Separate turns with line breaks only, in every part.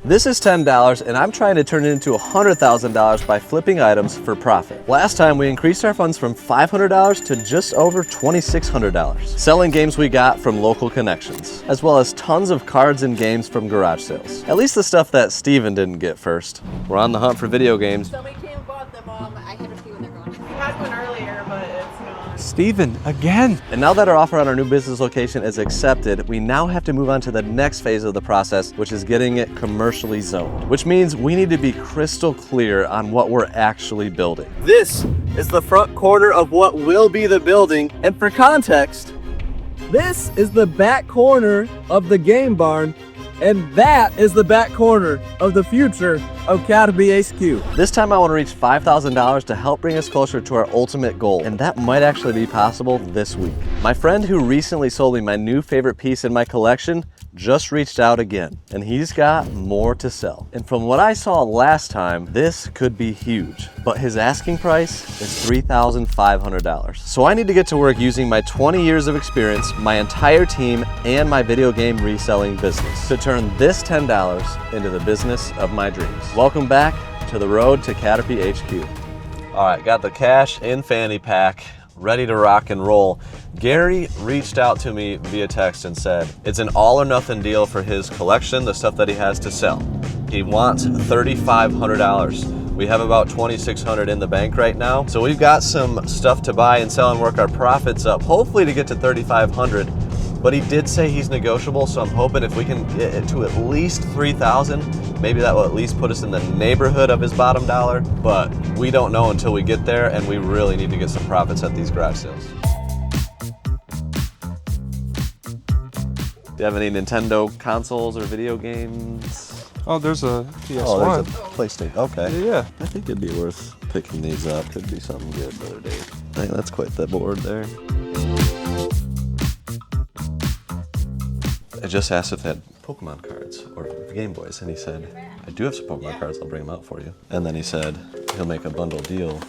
This is $10 and I'm trying to turn it into $100,000 by flipping items for profit. Last time we increased our funds from $500 to just over $2,600, selling games we got from local connections, as well as tons of cards and games from garage sales. At least the stuff that Steven didn't get first. We're on the hunt for video games.
Somebody came and bought them. I had a few and they're gone.
We had one earlier, but it's gone.
Steven, again.
And now that our offer on our new business location is accepted, we now have to move on to the next phase of the process, which is getting it commercially zoned, which means we need to be crystal clear on what we're actually building. This is the front corner of what will be the building, and for context,
This is the back corner of the game barn, and that is the back corner of the future of Caterpie HQ.
this time I want to reach $5,000 to help bring us closer to our ultimate goal, and that might actually be possible this week. My friend who recently sold me my new favorite piece in my collection just reached out again, and he's got more to sell. And from what I saw last time, this could be huge, but his asking price is $3,500. So I need to get to work using my 20 years of experience, my entire team, and my video game reselling business to turn this $10 into the business of my dreams. Welcome back to the road to Caterpie HQ. All right, got the cash in fanny pack, ready to rock and roll. Gary reached out to me via text and said it's an all or nothing deal for his collection, the stuff that he has to sell. He wants $3,500. We have about $2,600 in the bank right now. So we've got some stuff to buy and sell and work our profits up, hopefully to get to $3,500. But he did say he's negotiable, so I'm hoping if we can get it to at least $3,000, maybe that will at least put us in the neighborhood of his bottom dollar. But we don't know until we get there, and we really need to get some profits at these garage sales. Do you have any Nintendo consoles or video games?
Oh, there's a PS1.
Oh, there's a PlayStation. Okay.
Yeah.
I think it'd be worth picking these up. Could be something good, Brother Dave. I think that's quite the board there. I just asked if they had Pokemon cards or Game Boys, and he said, I do have some Pokemon cards, I'll bring them out for you. And then he said he'll make a bundle deal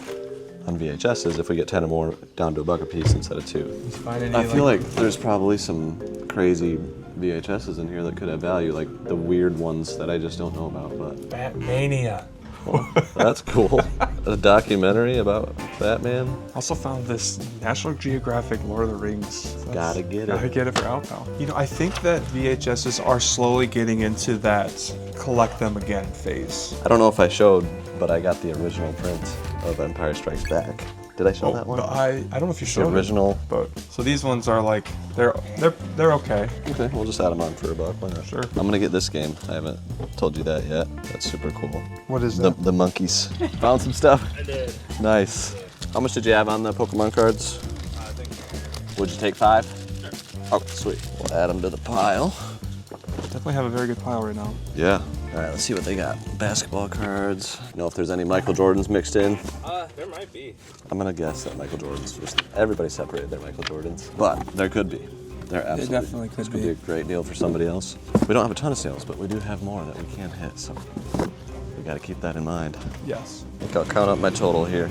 on VHSs if we get 10 or more down to $1 a piece instead of 2. I feel like there's probably some crazy VHSs in here that could have value, like the weird ones that I just don't know about, but
Batmania.
well, that's cool. A documentary about Batman.
Also found this National Geographic Lord of the Rings.
Gotta get it.
Gotta get it for Alpal. You know, I think that VHSs are slowly getting into that collect them again phase.
I don't know if I showed, but I got the original print of Empire Strikes Back. Did I show that one?
But I don't know if you
The
showed
original.
it, but so these ones are like they're okay.
Okay, we'll just add them on for $1. Why not?
Sure.
I'm gonna get this game. I haven't told you that yet. That's super cool.
What is that?
The monkeys. Found some stuff. I did. Nice. How much did you have on the Pokemon cards?
I think.
Would you take 5? Sure. Oh, sweet. We'll add them to the pile.
Definitely have a very good pile right now.
Yeah. All right, let's see what they got. Basketball cards. Know if there's any Michael Jordans mixed in.
There might be.
I'm gonna guess that Michael Jordans just everybody separated their Michael Jordans, but there could be. There absolutely
definitely could
this
be.
Could be a great deal for somebody else. We don't have a ton of sales, but we do have more that we can't hit, so we got to keep that in mind.
Yes.
I'll count up my total here: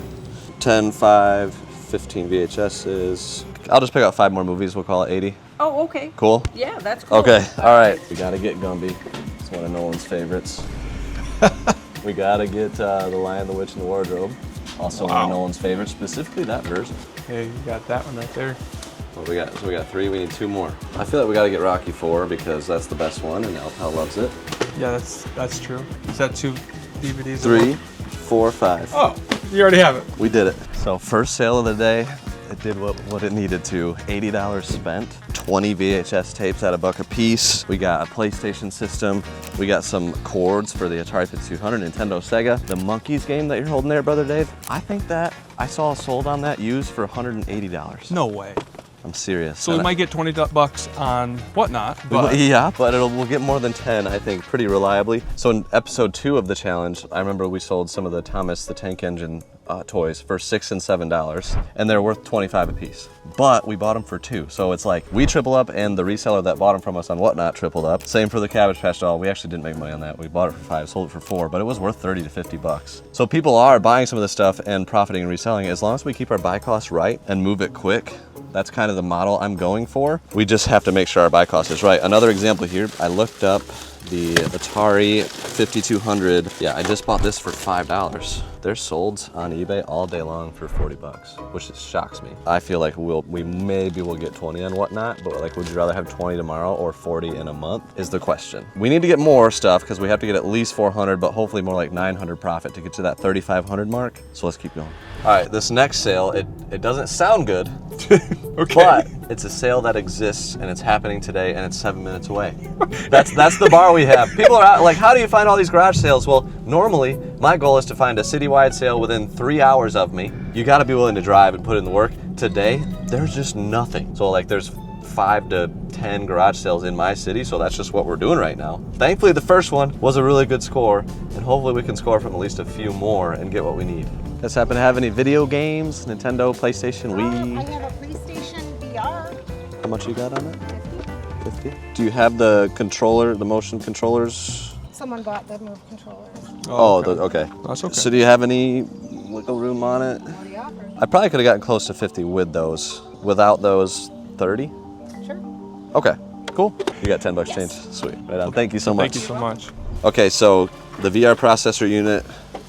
10, 5, 15 VHSs. I'll just pick out 5 more movies. We'll call it 80.
Oh, okay.
Cool.
Yeah, that's cool.
Okay. All right. We got to get Gumby. It's one of Nolan's favorites. We got to get The Lion, the Witch, and the Wardrobe. Also one of Nolan's favorites, specifically that version.
Hey, you got that one right there.
What we got? So we got 3. We need 2 more. I feel like we got to get Rocky 4 because that's the best one, and Alpal loves it.
Yeah, that's true. Is that 2 DVDs?
3, 4, 5.
Oh, you already have it.
We did it. So first sale of the day. It did what it needed to. $80 spent. 20 VHS tapes at $1 a piece. We got a PlayStation system. We got some cords for the Atari 5200, Nintendo, Sega. The Monkeys game that you're holding there, Brother Dave, I think that I saw sold on that used for $180.
No way.
I'm serious.
So we might get $20 on Whatnot,
But
but
yeah, but we'll get more than 10, I think, pretty reliably. So in episode 2 of the challenge, I remember we sold some of the Thomas the Tank Engine toys for $6 and $7, and they're worth $25 a piece. But we bought them for 2, so it's like we triple up, and the reseller that bought them from us on Whatnot tripled up. Same for the Cabbage Patch doll. We actually didn't make money on that. We bought it for 5, sold it for 4, but it was worth 30 to 50 bucks. So people are buying some of this stuff and profiting and reselling it. As long as we keep our buy costs right and move it quick, That's kind of the model I'm going for. We just have to make sure our buy cost is right. Another example here, I looked up the Atari 5200. Yeah, I just bought this for $5. They're sold on eBay all day long for 40 bucks, which just shocks me. I feel like we maybe will get 20 and whatnot, but like, would you rather have 20 tomorrow or 40 in a month is the question. We need to get more stuff because we have to get at least 400, but hopefully more like 900 profit to get to that 3,500 mark. So let's keep going. All right, this next sale, it doesn't sound good,
Okay.
but it's a sale that exists and it's happening today and it's 7 minutes away. That's the bar we have. People are out, like, how do you find all these garage sales? Well, normally my goal is to find a citywide sale within 3 hours of me. You gotta be willing to drive and put in the work. Today, there's just nothing. So like there's 5 to 10 garage sales in my city, so that's just what we're doing right now. Thankfully, the first one was a really good score, and hopefully we can score from at least a few more and get what we need. Guys happen to have any video games? Nintendo, PlayStation, Wii?
I have a PlayStation VR.
How much you got on it? 50. Do you have the controller, the motion controllers?
Someone bought the Move controllers.
Oh, okay.
That's okay.
So do you have any wiggle room on it?
What do you offer?
I probably could have gotten close to 50 with those. Without those, 30?
Sure.
Okay, cool. You got 10 bucks change. Sweet, right on. Thank you so much.
Thank you so much.
Okay, so the VR processor unit,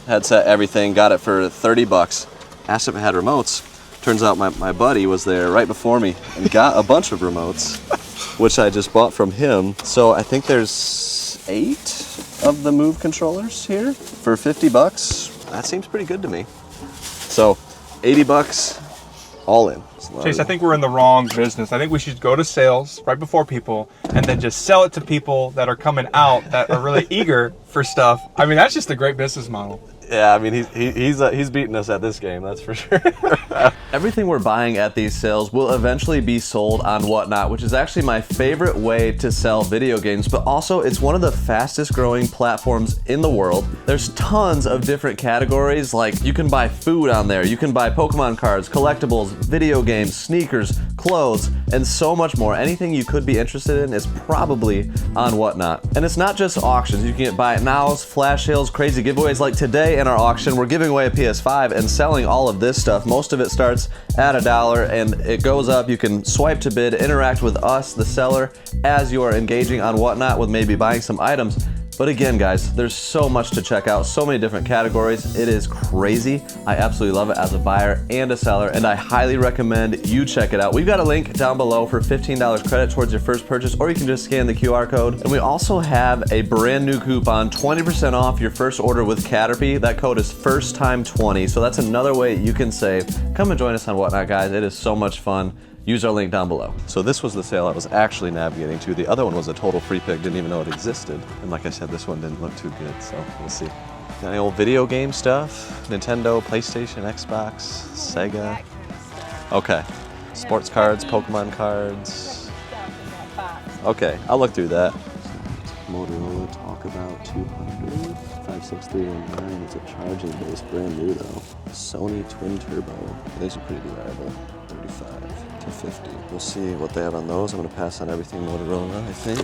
headset, everything, got it for 30 bucks. Asked if it had remotes. Turns out my buddy was there right before me and got a bunch of remotes, which I just bought from him. So I think there's 8 of the Move controllers here for 50 bucks. That seems pretty good to me. So 80 bucks, all in.
Chase, I think we're in the wrong business. I think we should go to sales right before people and then just sell it to people that are coming out that are really eager for stuff. I mean, that's just a great business model.
Yeah, I mean, he's beating us at this game, that's for sure. Everything we're buying at these sales will eventually be sold on Whatnot, which is actually my favorite way to sell video games, but also it's one of the fastest growing platforms in the world. There's tons of different categories, like you can buy food on there, you can buy Pokemon cards, collectibles, video games, sneakers, clothes, and so much more. Anything you could be interested in is probably on Whatnot. And it's not just auctions. You can get buy it nows, flash sales, crazy giveaways. Like today in our auction, we're giving away a PS5 and selling all of this stuff. Most of it starts at $1 and it goes up. You can swipe to bid, interact with us, the seller, as you are engaging on Whatnot with maybe buying some items. But again, guys, there's so much to check out, so many different categories. It is crazy. I absolutely love it as a buyer and a seller, and I highly recommend you check it out. We've got a link down below for $15 credit towards your first purchase, or you can just scan the QR code. And we also have a brand new coupon, 20% off your first order with Caterpie. That code is FIRSTTIME20, so that's another way you can save. Come and join us on Whatnot, guys. It is so much fun. Use our link down below. So this was the sale I was actually navigating to. The other one was a total free pick, didn't even know it existed. And like I said, this one didn't look too good, so we'll see. Got any old video game stuff? Nintendo, PlayStation, Xbox, Sega? Okay. Sports cards, Pokemon cards. Okay, I'll look through that. Motorola Talk About 200, 56319. It's a charging base, brand new though. Sony Twin Turbo. These are pretty reliable. 35 to 50. We'll see what they have on those. I'm gonna pass on everything Motorola, I think.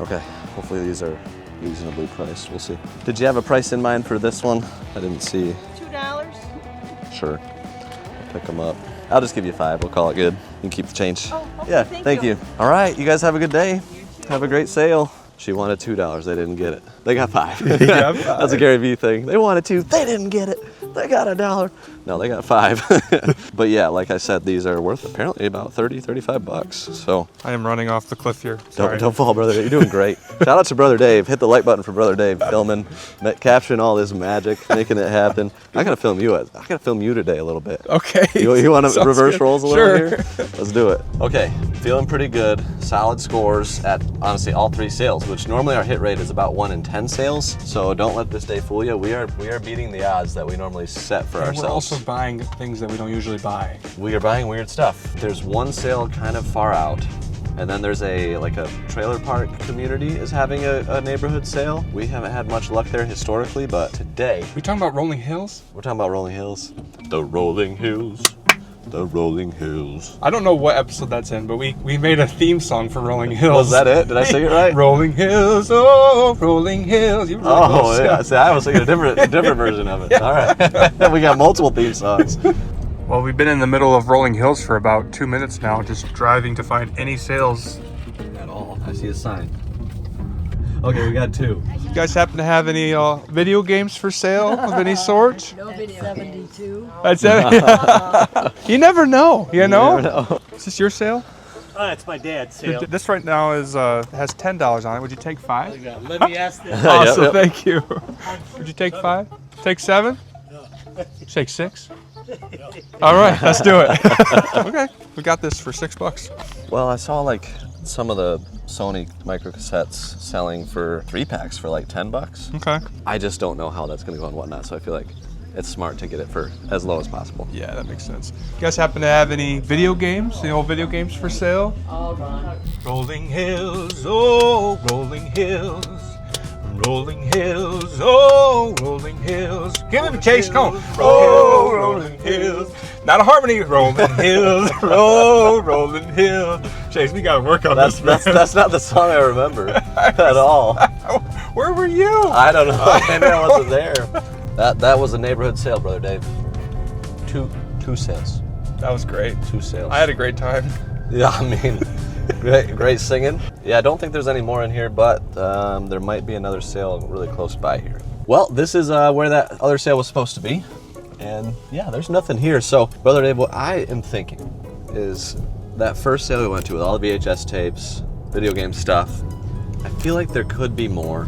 Okay, hopefully these are reasonably priced. We'll see. Did you have a price in mind for this one? I didn't see.
$2.
Sure. I'll pick them up. I'll just give you 5. We'll call it good. You can keep the change.
Oh, okay,
yeah,
thank
you.
you.
All right, you guys have a good day. Have a great sale. She wanted $2. They didn't get it. They got 5. That's a Gary Vee thing. They wanted 2. They didn't get it. They got $1. No, they got 5. But yeah, like I said, these are worth apparently about 30, 35 bucks. So
I am running off the cliff here. Sorry.
don't fall, brother. You're doing great. Shout out to Brother Dave. Hit the like button for Brother Dave filming, capturing all this magic, making it happen. I gotta film you today a little bit.
Okay.
You want to
Sounds
reverse
good.
roles a little
Sure.
here? Let's do it. Okay, feeling pretty good. Solid scores at honestly all 3 sales, which normally our hit rate is about 1 in 10 sales. So don't let this day fool you. We are beating the odds that we normally set for
And
ourselves.
we're also buying things that we don't usually buy.
We are buying weird stuff. There's one sale kind of far out, and then there's a trailer park community is having a neighborhood sale. We haven't had much luck there historically, but today
We talking about Rolling Hills?
we're talking about Rolling Hills. The Rolling Hills. The Rolling Hills.
I don't know what episode that's in, but we made a theme song for Rolling Hills.
Was that it? Did I sing it right?
Rolling Hills, oh, Rolling Hills. You were really
Oh
close.
yeah. See, I was thinking a different version of it. All right. We got multiple theme songs.
Well, we've been in the middle of Rolling Hills for about 2 minutes now, just driving to find any sales.
At all. I see a sign. Okay, we got 2.
You guys happen to have any video games for sale of any sort?
No video. 72.
That's it. You never know, you know?
never know.
Is this your sale?
It's my dad's sale.
This right now is has $10 on it. Would you take 5?
Let me ask this.
Awesome,
Yep.
thank you. Would you take 5? Take 7? Take 6? All right, let's do it. Okay, we got this for $6.
Well, I saw like some of the Sony microcassettes selling for 3-packs for like $10.
Okay.
I just don't know how that's gonna go and whatnot, so I feel like it's smart to get it for as low as possible.
Yeah, that makes sense. You guys happen to have any video games? Any old video games for sale? Rolling hills, oh, rolling hills. Rolling hills, oh, rolling hills. Give him a chase, come on. Oh, rolling hills. Not a harmony, rolling hills, oh, rolling hills. Chase, we gotta work on this.
That's not the song I remember at all.
Where were you?
I don't know. Maybe I wasn't there. That was a neighborhood sale, brother Dave. Two sales.
That was great.
2 sales.
I had a great time.
Yeah, I mean, great singing. Yeah, I don't think there's any more in here, but there might be another sale really close by here. Well, this is where that other sale was supposed to be. And yeah, there's nothing here. So, Brother Dave, what I am thinking is that first sale we went to with all the VHS tapes, video game stuff, I feel like there could be more.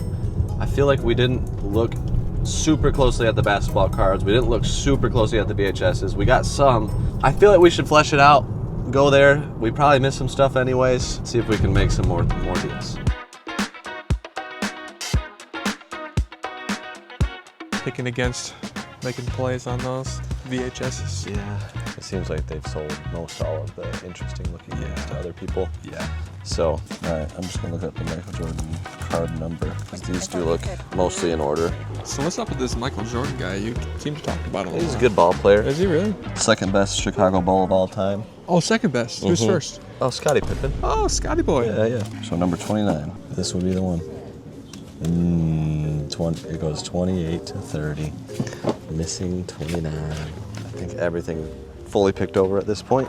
I feel like we didn't look super closely at the basketball cards. We didn't look super closely at the VHSs. We got some. I feel like we should flesh it out. Go there. We probably missed some stuff anyways. See if we can make some more deals.
Picking against making plays on those VHSs.
Yeah. It seems like they've sold most all of the interesting looking games to other people.
Yeah.
So, all right, I'm just gonna look up the Michael Jordan card number because these do look mostly in order.
So what's up with this Michael Jordan guy? You seem to talk about him a lot.
He's a good ball player.
Is he really?
Second best Chicago Bull of all time.
Oh, second best. Who's first?
Oh, Scottie Pippen.
Oh, Scotty boy.
Yeah. So number 29. This would be the one. 20. It goes 28 to 30. Missing 29. I think everything fully picked over at this point.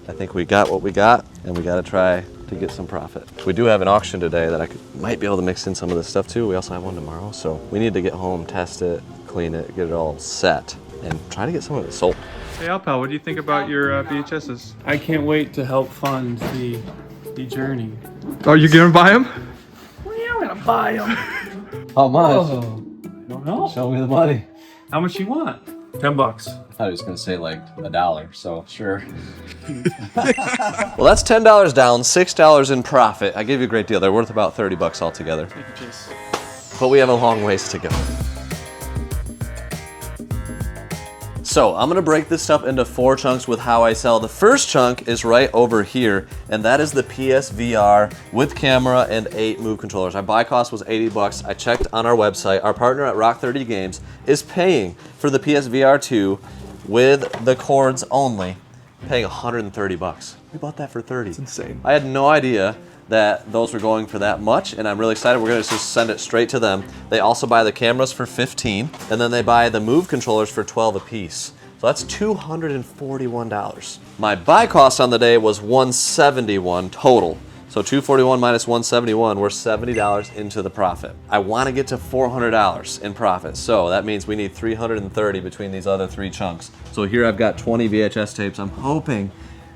I think we got what we got, and we got to try to get some profit. We do have an auction today that might be able to mix in some of this stuff too. We also have one tomorrow, so we need to get home, test it, clean it, get it all set, and try to get some of it sold.
Hey, Alpal, what do you think about your VHSs?
I can't wait to help fund the journey.
Oh, you gonna buy them?
Well, yeah, I'm gonna buy them.
How much?
Oh, I don't know.
Show me the money.
How much you want? $10.
I thought he was gonna say like $1, so sure. Well, that's $10 down, $6 in profit. I gave you a great deal. They're worth about $30 altogether. But we have a long ways to go. So I'm gonna break this stuff into 4 chunks with how I sell. The first chunk is right over here, and that is the PSVR with camera and 8 move controllers. Our buy cost was $80. I checked on our website. Our partner at Rock 30 Games is paying for the PSVR 2 with the cords only, paying $130. We bought that for $30. It's
insane.
I had no idea that those were going for that much, and I'm really excited. We're gonna just send it straight to them. They also buy the cameras for $15, and then they buy the move controllers for $12 a piece. So that's $241. My buy cost on the day was $171 total. So $241 minus $171, we're $70 into the profit. I wanna get to $400 in profit, so that means we need $330 between these other 3 chunks. So here I've got 20 VHS tapes. I'm hoping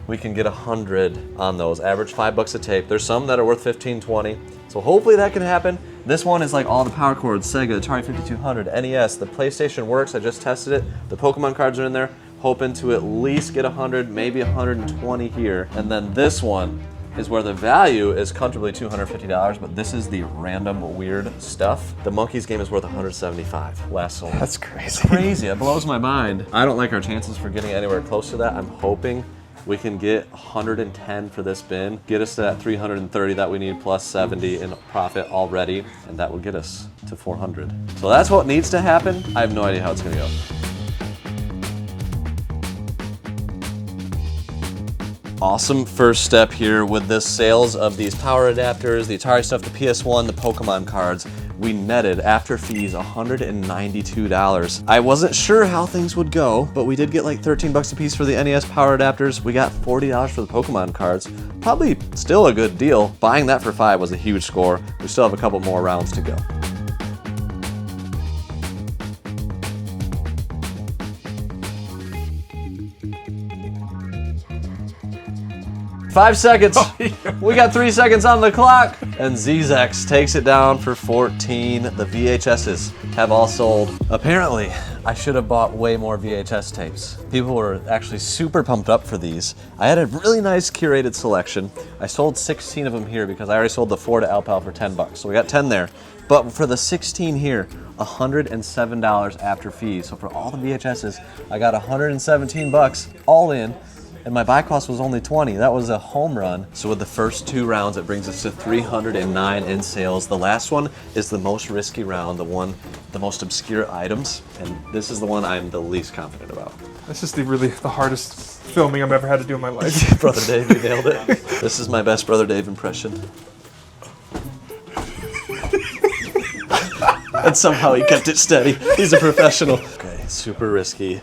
we can get 100 on those, average $5 a tape. There's some that are worth 15, 20. So hopefully that can happen. This one is like all the power cords, Sega, Atari 5200, NES, the PlayStation works, I just tested it. The Pokemon cards are in there. Hoping to at least get 100, maybe 120 here. And then this one is where the value is comfortably $250, but this is the random weird stuff. The Monkeys game is worth $175, last sold.
That's crazy.
Crazy, it blows my mind. I don't like our chances for getting anywhere close to that. I'm hoping we can get 110 for this bin, get us to that 330 that we need plus 70 in profit already, and that will get us to 400. So that's what needs to happen. I have no idea how it's gonna go. Awesome first step here with the sales of these power adapters, the Atari stuff, the PS1, the Pokemon cards. we netted after fees $192. I wasn't sure how things would go, but we did get like 13 bucks a piece for the NES power adapters. We got $40 for the Pokemon cards. Probably still a good deal. Buying that for $5 was a huge score. We still have a couple more rounds to go. 5 seconds. We got 3 seconds on the clock. And Zzex takes it down for 14. The VHSs have all sold. Apparently, I should have bought way more VHS tapes. People were actually super pumped up for these. I had a really nice curated selection. I sold 16 of them here because I already sold the 4 to Alpal for 10 bucks. So we got 10 there. But for the 16 here, $107 after fees. So for all the VHSs, I got 117 bucks all in. And my buy cost was only 20. That was a home run. So with the first 2 rounds, it brings us to 309 in sales. The last one is the most risky round, the most obscure items. And this is the one I'm the least confident about.
This is the hardest filming I've ever had to do in my life.
Brother Dave, you nailed it. This is my best Brother Dave impression. And somehow he kept it steady. He's a professional. Okay, super risky.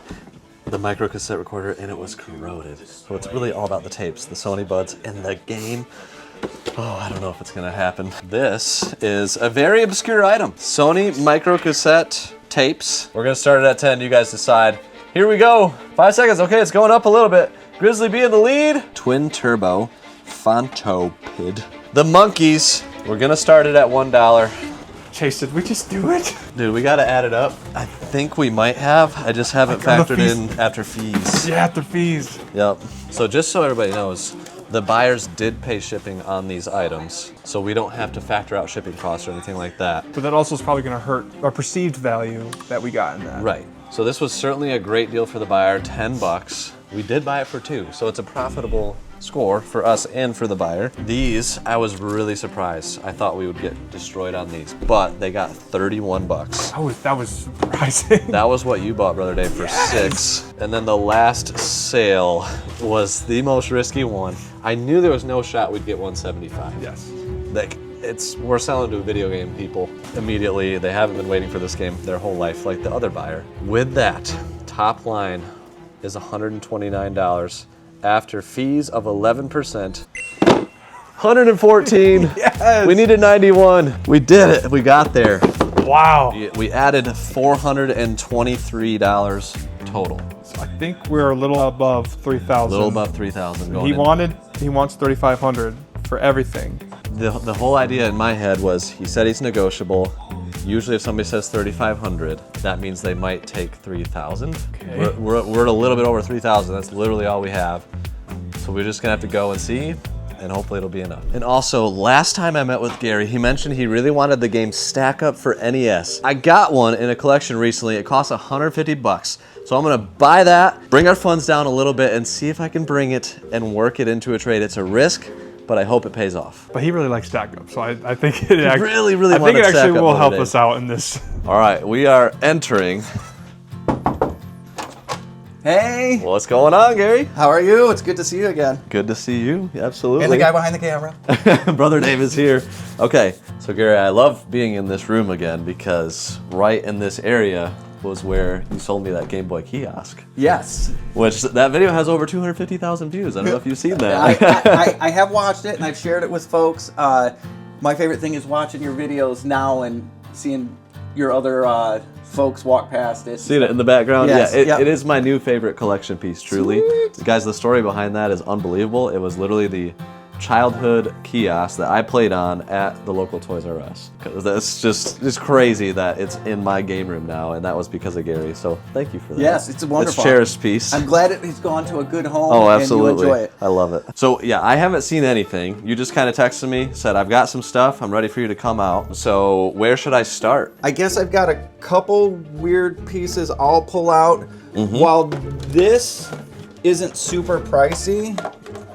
The micro cassette recorder, and it was corroded. So it's really all about the tapes, the Sony Buds, and the game. Oh, I don't know if it's gonna happen. This is a very obscure item. Sony micro cassette tapes. We're gonna start it at 10, you guys decide. Here we go, 5 seconds. Okay, it's going up a little bit. Grizzly B in the lead. Twin Turbo Phantopid. The Monkeys. We're gonna start it at $1.
Chase, did we just do it?
Dude, we gotta add it up. I think we might have. I just haven't factored in after fees.
Yeah, after fees.
Yep. So just so everybody knows, the buyers did pay shipping on these items, so we don't have to factor out shipping costs or anything like that.
But that also is probably gonna hurt our perceived value that we got in that.
Right. So this was certainly a great deal for the buyer, 10 bucks. We did buy it for 2, so it's a profitable score for us and for the buyer. These, I was really surprised. I thought we would get destroyed on these, but they got 31 bucks.
That was surprising.
That was what you bought, Brother Dave, for 6. And then the last sale was the most risky one. I knew there was no shot we'd get 175.
Yes.
Like, we're selling to video game people immediately. They haven't been waiting for this game their whole life like the other buyer. With that, top line is $129 after fees of 11%. 114.
Yes.
We needed 91. We did it. We got there.
Wow.
We added $423 total.
So I think we're a little above 3,000.
A little above 3,000 going
He
in.
wants 3,500 for everything.
The whole idea in my head was, he said he's negotiable. Usually if somebody says 3,500, that means they might take 3,000.
Okay.
We're at a little bit over 3,000. That's literally all we have. So we're just gonna have to go and see, and hopefully it'll be enough. And also, last time I met with Gary, he mentioned he really wanted the game Stack Up for NES. I got one in a collection recently. It costs 150 bucks. So I'm gonna buy that, bring our funds down a little bit, and see if I can bring it and work it into a trade. It's a risk, but I hope it pays off.
But he really likes Stack Up, so I think it actually,
really
I think
wanted
it actually
Stack Up
will
the
help
other
us
day.
out in this.
All right, we are entering.
Hey,
What's going on, Gary?
how are you? It's good to see you again.
Good to see you, absolutely.
And the guy behind the camera.
Brother Dave is here. Okay, so Gary, I love being in this room again because right in this area was where you sold me that Game Boy kiosk,
Yes.
which that video has over 250,000 views. I don't know if you've seen that.
I have watched it and I've shared it with folks. My favorite thing is watching your videos now and seeing your other folks walk past it.
Seen it in the background?
Yes,
Yeah,
yep.
it is my new favorite collection piece, truly. Guys, the story behind that is unbelievable. It was literally the childhood kiosk that I played on at the local Toys R Us. It's crazy that it's in my game room now, and that was because of Gary. So thank you for that.
Yes, it's wonderful.
It's a cherished piece.
I'm glad it's gone to a good home
Oh, absolutely.
and you enjoy it.
I love it. So yeah, I haven't seen anything. You just kind of texted me, said, I've got some stuff. I'm ready for you to come out. So where should I start?
I guess I've got a couple weird pieces I'll pull out.
Mm-hmm.
While this isn't super pricey,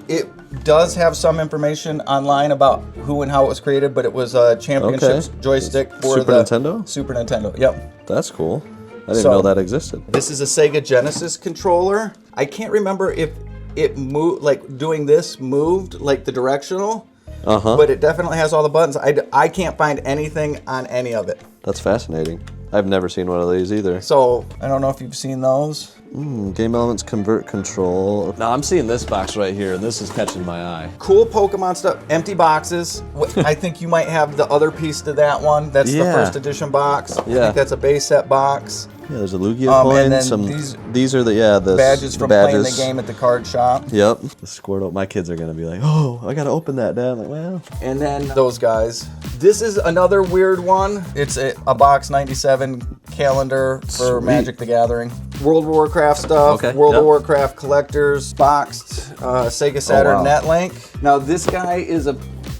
it does have some information online about who and how it was created, but it was a championships
Okay.
joystick for
Super
the
Nintendo?
Super Nintendo, yep.
That's cool. I didn't
So-
know that existed.
This is a Sega Genesis controller. I can't remember if it moved, like doing this moved, like the directional. but it definitely has all the buttons. I can't find anything on any of it.
That's fascinating. I've never seen one of these either.
So I don't know if you've seen those.
Game Elements Convert Control. Now I'm seeing this box right here, and this is catching my eye.
Cool Pokemon stuff. Empty boxes. I think you might have the other piece to that one. That's the first edition box. I think that's a base set box.
Yeah, there's a Lugia coin.
And then
these are the
badges from playing the game at the card shop.
Yep. The Squirtle. My kids are gonna be like, oh, I gotta open that, Dad. I'm like, well.
And then those guys. This is another weird one. It's a box 97 calendar for Magic the Gathering. World of Warcraft stuff.
Okay.
World of Warcraft collectors. Boxed Sega Saturn Netlink. Now this guy is a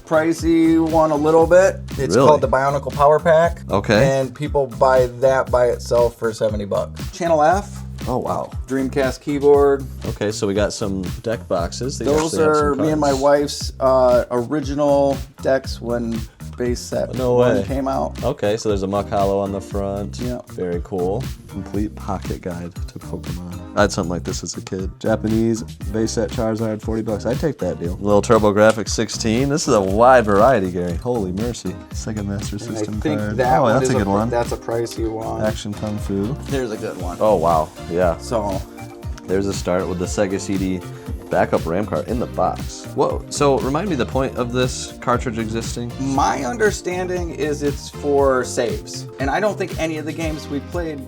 pricey one a little bit. It's called the Bionicle Power Pack.
Okay.
And people buy that by itself for $70. Channel F.
Oh, wow.
Dreamcast keyboard.
Okay, so we got some deck boxes.
Those are me and my wife's original decks when base set one came out.
Okay, so there's a Muck Hollow on the front.
Yeah.
Very cool. Complete pocket guide to Pokemon. I had something like this as a kid. Japanese base set Charizard, $40. I'd take that deal. Little TurboGrafx 16. This is a wide variety, Gary. Holy mercy. Sega Master System
I think
card.
that one
that's
is
a good one.
That's a pricey one.
Action Kung Fu.
There's a good one.
Oh, wow. Yeah.
So
there's a start with the Sega CD backup RAM card in the box. Whoa. So remind me the point of this cartridge existing.
my understanding is it's for saves. And I don't think any of the games we played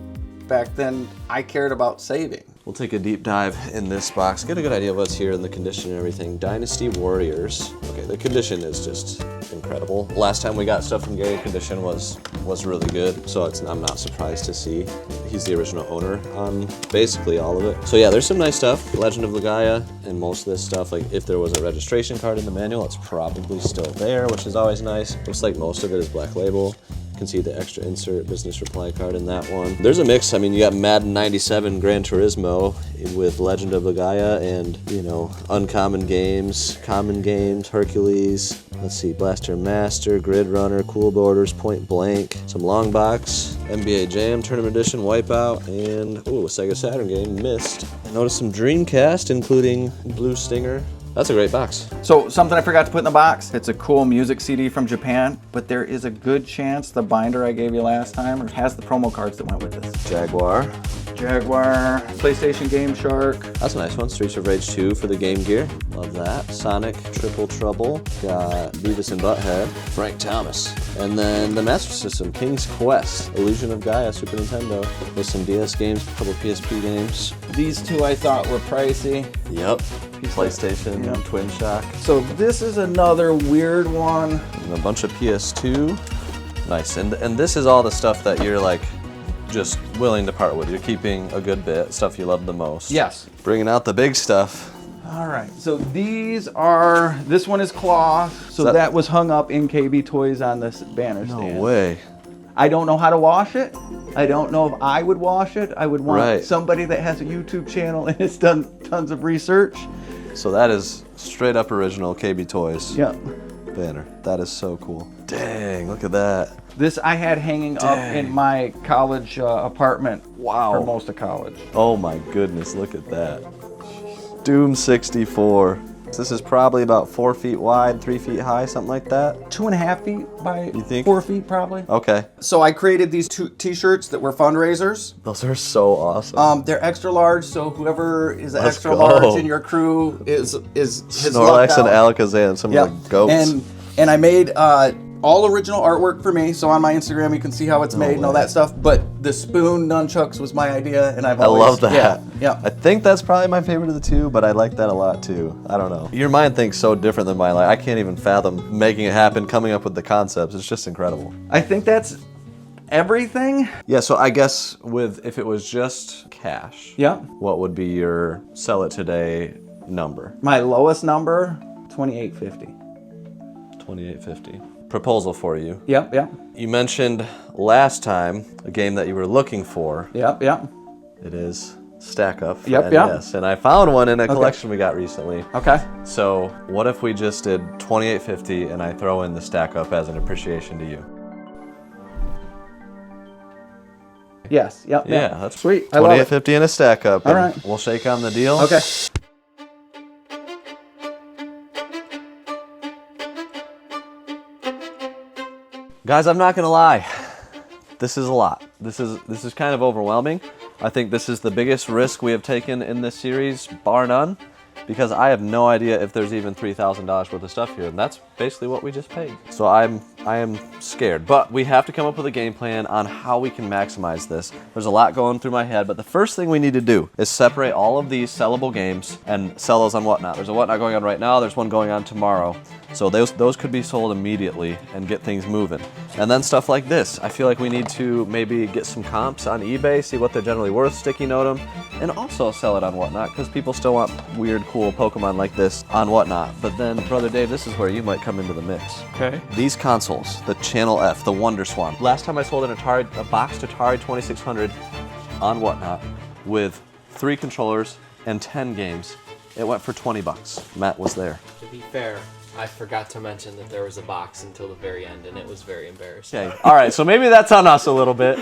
back then I cared about saving.
We'll take a deep dive in this box, get a good idea of what's here and the condition and everything. Dynasty Warriors. Okay, the condition is just incredible. Last time we got stuff from Gary, condition was really good, so I'm not surprised to see he's the original owner on basically all of it. So yeah, there's some nice stuff. Legend of Legaia and most of this stuff, like if there was a registration card in the manual, it's probably still there, which is always nice. Looks like most of it is Black Label. You can see the extra insert business reply card in that one. There's a mix. I mean, you got Madden 97 Gran Turismo with Legend of Legaia and, you know, uncommon games, common games, Hercules. Let's see, Blaster Master, Grid Runner, Cool Borders, Point Blank, some long box, NBA Jam Tournament Edition, Wipeout, and ooh, a Sega Saturn game, Myst. I noticed some Dreamcast, including Blue Stinger. That's a great box.
So something I forgot to put in the box, it's a cool music CD from Japan, but there is a good chance the binder I gave you last time has the promo cards that went with this.
Jaguar,
PlayStation Game Shark.
that's a nice one. Streets of Rage 2 for the Game Gear. Love that. Sonic Triple Trouble. Got Beavis and Butthead. Frank Thomas. And then the Master System, King's Quest. Illusion of Gaia, Super Nintendo. With some DS games, a couple PSP games.
These two I thought were pricey.
Yep. PlayStation, Twin Shock.
So this is another weird one.
And a bunch of PS2. Nice. And this is all the stuff that you're like just willing to part with. You're keeping a good bit, stuff you love the most.
Yes.
Bringing out the big stuff.
All right, so this one is cloth. So that was hung up in KB Toys on this banner stand.
No way.
I don't know how to wash it. I don't know if I would wash it. I would want
Right.
somebody that has a YouTube channel and has done tons of research.
So that is straight up original KB Toys
Yeah.
banner. That is so cool. Dang, look at that.
This I had hanging up in my college apartment for most of college.
Oh my goodness, look at that. Doom 64. This is probably about 4 feet wide, 3 feet high, something like that.
2.5 feet by
You think?
4 feet probably.
Okay.
So I created these two t-shirts that were fundraisers.
Those are so awesome.
They're extra large, so whoever is
Let's
extra
go.
large in your crew is has
Snorlax
lucked
and
out.
Alakazam, some of the goats.
And I made all original artwork for me. So on my Instagram, you can see how it's made and all that stuff. But the spoon nunchucks was my idea, and I
love that.
Yeah.
I think that's probably my favorite of the two, but I like that a lot too. I don't know. Your mind thinks so different than mine. Like I can't even fathom making it happen, coming up with the concepts. It's just incredible.
I think that's everything.
Yeah, so I guess if it was just cash,
Yeah.
what would be your sell it today number?
My lowest number, $28.50.
$28.50. Proposal for you.
Yep.
You mentioned last time a game that you were looking for.
Yep.
It is Stack Up for
Yep.
NES. And I found one in a collection we got recently.
Okay.
So what if we just did $28.50 and I throw in the Stack Up as an appreciation to you?
Yes. Yep.
Yeah, that's
sweet. I love it.
$28.50 and a Stack Up.
All
and
right.
We'll shake on the deal.
Okay.
Guys, I'm not gonna lie. This is a lot. This is kind of overwhelming. I think this is the biggest risk we have taken in this series, bar none, because I have no idea if there's even $3,000 worth of stuff here, and that's basically what we just paid. So I am scared, but we have to come up with a game plan on how we can maximize this. There's a lot going through my head, but the first thing we need to do is separate all of these sellable games and sell those on Whatnot. There's a Whatnot going on right now, there's one going on tomorrow. So those could be sold immediately and get things moving. And then stuff like this. I feel like we need to maybe get some comps on eBay, see what they're generally worth, sticky note them, and also sell it on Whatnot, because people still want weird, cool Pokemon like this on Whatnot. But then, Brother Dave, this is where you might come into the mix.
Okay.
These consoles, the Channel F, the Wonder Swan. Last time I sold a boxed Atari 2600 on Whatnot with 3 controllers and 10 games, it went for 20 bucks. Matt was there.
To be fair, I forgot to mention that there was a box until the very end, and it was very embarrassing.
Okay, all right, so maybe that's on us a little bit,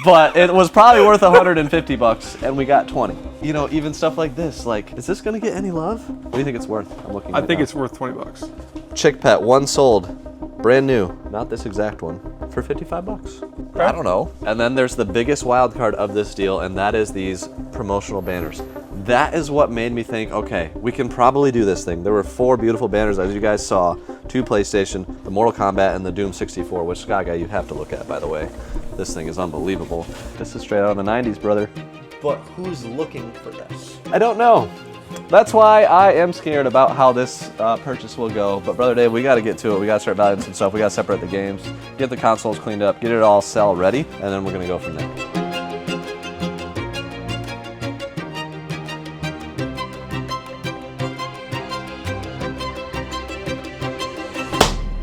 but it was probably worth 150 bucks, and we got 20. You know, even stuff like this, like, is this gonna get any love? What do you think it's worth? I'm looking.
I
right
think
now.
it's worth 20 bucks.
Chick Pet, one sold, brand new, not this exact one, for 55 bucks. I don't know. And then there's the biggest wild card of this deal, and that is these promotional banners. That is what made me think, okay, we can probably do this thing. There were 4 beautiful banners, as you guys saw, 2 PlayStation, the Mortal Kombat, and the Doom 64, which, Gaga, you have to look at, by the way. This thing is unbelievable. This is straight out of the 90s, brother. But who's looking for this? I don't know. That's why I am scared about how this purchase will go. But Brother Dave, we got to get to it. We got to start valuing some stuff. We got to separate the games, get the consoles cleaned up, get it all sell ready, and then we're going to go from there.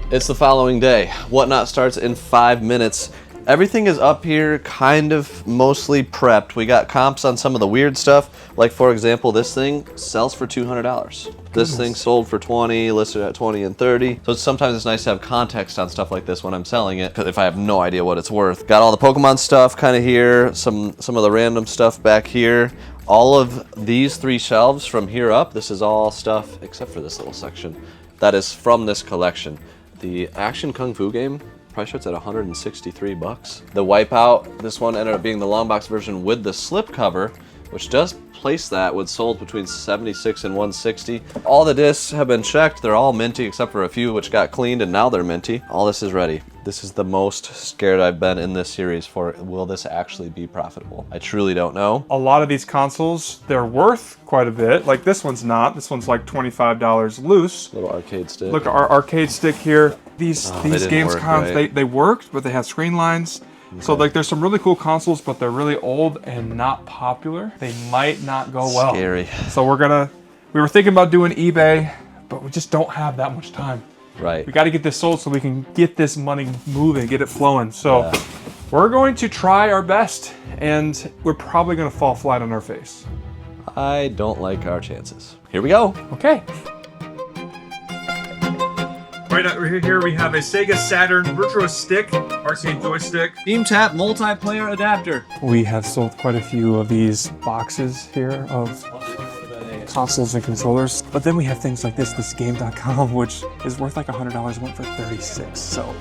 It's the following day. Whatnot starts in 5 minutes. Everything is up here, kind of mostly prepped. We got comps on some of the weird stuff. Like, for example, this thing sells for $200. This thing sold for 20, listed at 20 and 30. So sometimes it's nice to have context on stuff like this when I'm selling it, because if I have no idea what it's worth. Got all the Pokemon stuff kind of here, some of the random stuff back here. All of these 3 shelves from here up, this is all stuff, except for this little section, that is from this collection. The Action Kung Fu game price starts at 163 bucks. The Wipeout, this one ended up being the long box version with the slip cover, which does place that with sold between 76 and 160. All the discs have been checked. They're all minty except for a few which got cleaned and now they're minty. All this is ready. This is the most scared I've been in this series for, will this actually be profitable? I truly don't know.
A lot of these consoles, they're worth quite a bit. Like this one's not. This one's like $25 loose.
Little arcade stick.
Look, our arcade stick here. These
didn't
games,
work, right?
they worked, but they have screen lines. Okay. So like there's some really cool consoles, but they're really old and not popular. They might not go well.
Scary.
So we were thinking about doing eBay, but we just don't have that much time.
Right.
We got to get this sold so we can get this money moving, get it flowing. So we're going to try our best, and we're probably going to fall flat on our face.
I don't like our chances. Here we go.
Okay. Right over here we have a Sega Saturn Retro Stick, RC joystick.
BeamTap multiplayer adapter.
We have sold quite a few of these boxes here of consoles and controllers. But then we have things like this Game.com, which is worth like $100, went for 36. So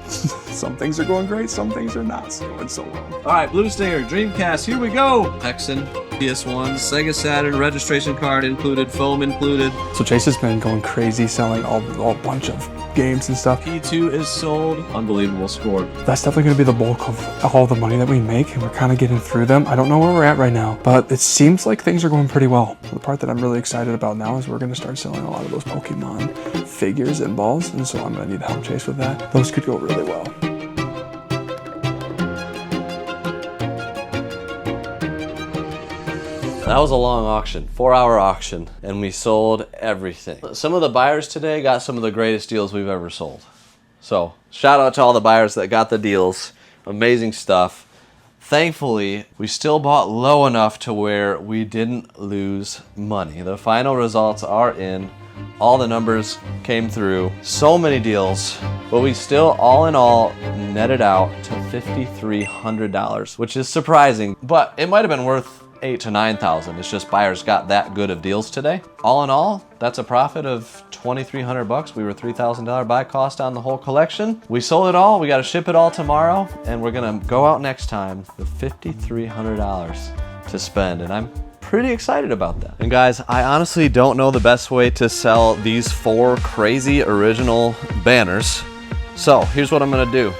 some things are going great, some things are not going so well.
All right, Blue Stinger, Dreamcast, here we go. Hexen, PS1, Sega Saturn, registration card included, foam included.
So Chase has been going crazy selling a bunch of games and stuff.
P2 is sold. Unbelievable score.
That's definitely going to be the bulk of all the money that we make, and we're kind of getting through them. I don't know where we're at right now, but it seems like things are going pretty well. The part that I'm really excited about now is we're going to start selling a lot of those Pokemon figures and balls, and so I'm going to need help Chase with that. Those could go really well.
That was a long auction, 4-hour auction, and we sold everything. Some of the buyers today got some of the greatest deals we've ever sold. So, shout out to all the buyers that got the deals. Amazing stuff. Thankfully, we still bought low enough to where we didn't lose money. The final results are in. All the numbers came through. So many deals, but we still, all in all, netted out to $5,300, which is surprising, but it might have been worth 8 to 9,000. It's just buyers got that good of deals today. All in all, that's a profit of 2,300 bucks. We were $3,000 buy cost on the whole collection. We sold it all. We got to ship it all tomorrow, and we're gonna go out next time with $5,300 to spend, and I'm pretty excited about that. And guys, I honestly don't know the best way to sell these 4 crazy original banners. So here's what I'm gonna do.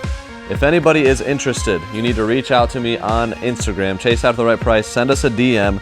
If anybody is interested, you need to reach out to me on Instagram, Chase After the Right Price, send us a DM,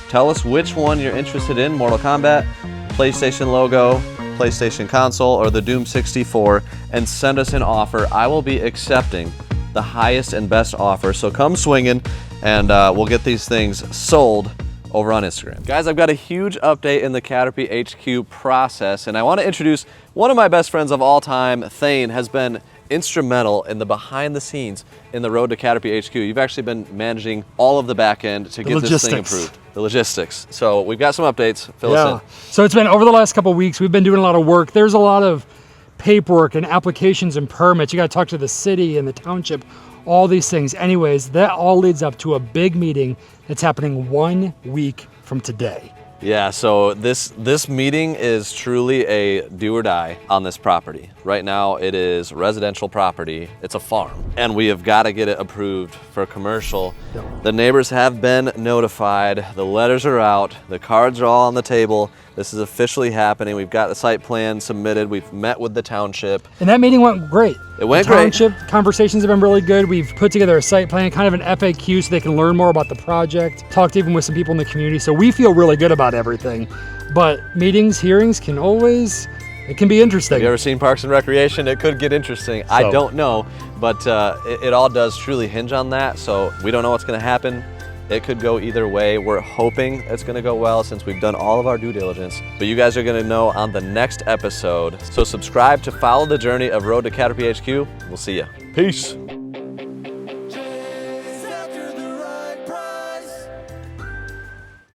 tell us which one you're interested in, Mortal Kombat, PlayStation logo, PlayStation console, or the Doom 64, and send us an offer. I will be accepting the highest and best offer. So come swinging, and we'll get these things sold over on Instagram. Guys, I've got a huge update in the Caterpie HQ process, and I want to introduce one of my best friends of all time. Thane has been instrumental in the behind the scenes in the road to Caterpie HQ. You've actually been managing all of the back end to get this thing approved. The logistics. So we've got some updates. Fill us in.
So it's been over the last couple of weeks, we've been doing a lot of work. There's a lot of paperwork and applications and permits. You got to talk to the city and the township, all these things. Anyways, that all leads up to a big meeting that's happening 1 week from today.
Yeah, so this meeting is truly a do or die on this property. Right now it is residential property, it's a farm, and we have got to get it approved for commercial. The neighbors have been notified, the letters are out, the cards are all on the table. This is officially happening. We've got the site plan submitted, we've met with the township.
And that meeting went great.
It went
great. Township conversations have been really good. We've put together a site plan, kind of an FAQ, so they can learn more about the project, talked even with some people in the community. So we feel really good about everything. But meetings, hearings can always, it can be interesting.
Have you ever seen Parks and Recreation? It could get interesting. I don't know, but it all does truly hinge on that. So we don't know what's gonna happen. It could go either way. We're hoping it's gonna go well since we've done all of our due diligence, but you guys are gonna know on the next episode. So subscribe to follow the journey of Road to Caterpie HQ. We'll see ya. Peace.